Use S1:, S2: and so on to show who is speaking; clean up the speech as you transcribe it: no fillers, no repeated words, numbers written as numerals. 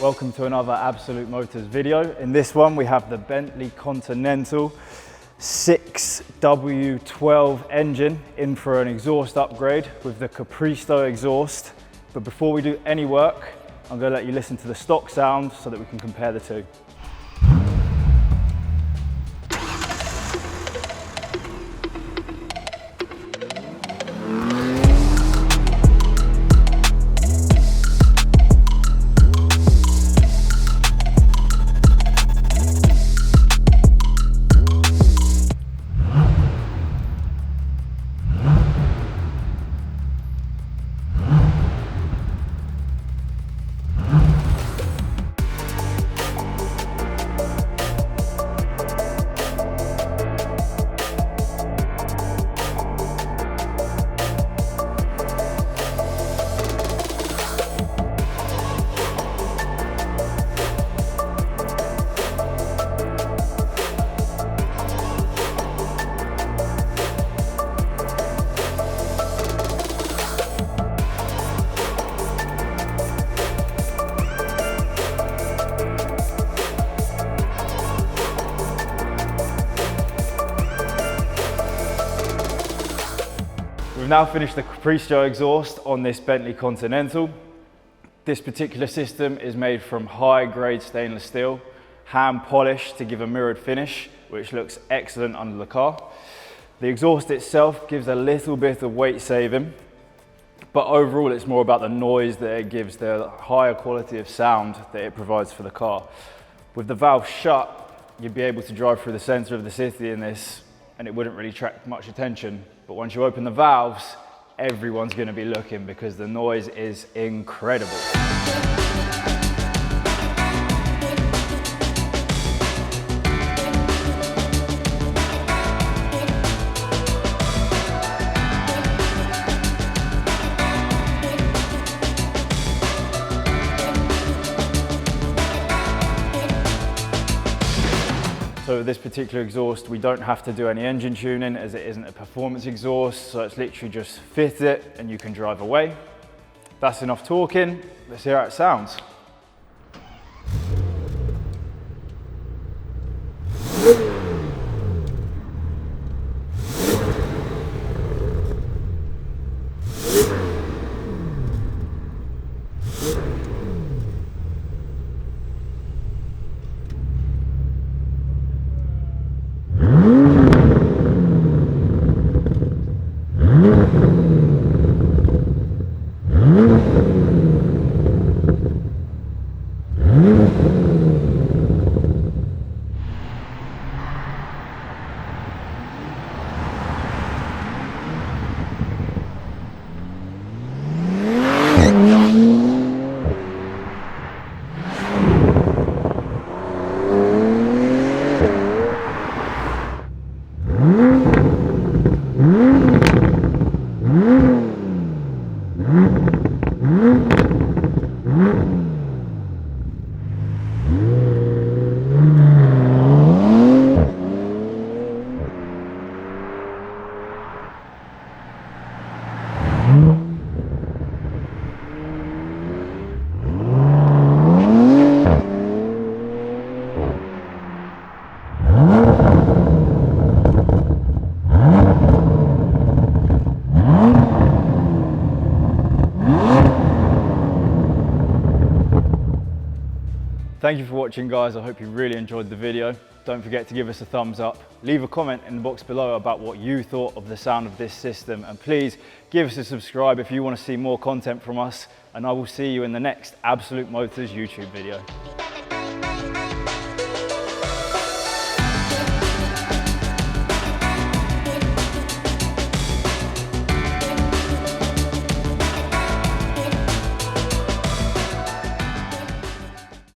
S1: Welcome to another Absolute Motors video. In this one we have the Bentley Continental 6W12 engine in for an exhaust upgrade with the Capristo exhaust. But before we do any work, I'm going to let you listen to the stock sound so that we can compare the two. We've now finished the Capristo exhaust on this Bentley Continental. This particular system is made from high-grade stainless steel, hand polished to give a mirrored finish, which looks excellent under the car. The exhaust itself gives a little bit of weight saving, but overall it's more about the noise that it gives, the higher quality of sound that it provides for the car. With the valve shut, you'd be able to drive through the center of the city in this and it wouldn't really attract much attention. But once you open the valves, everyone's going to be looking because the noise is incredible. So with this particular exhaust, we don't have to do any engine tuning as it isn't a performance exhaust, so it's literally just fit it and you can drive away. That's enough talking, let's hear how it sounds. Thank you for watching, guys. I hope you really enjoyed the video. Don't forget to give us a thumbs up. Leave a comment in the box below about what you thought of the sound of this system. And please give us a subscribe if you want to see more content from us. And I will see you in the next Absolute Motors YouTube video.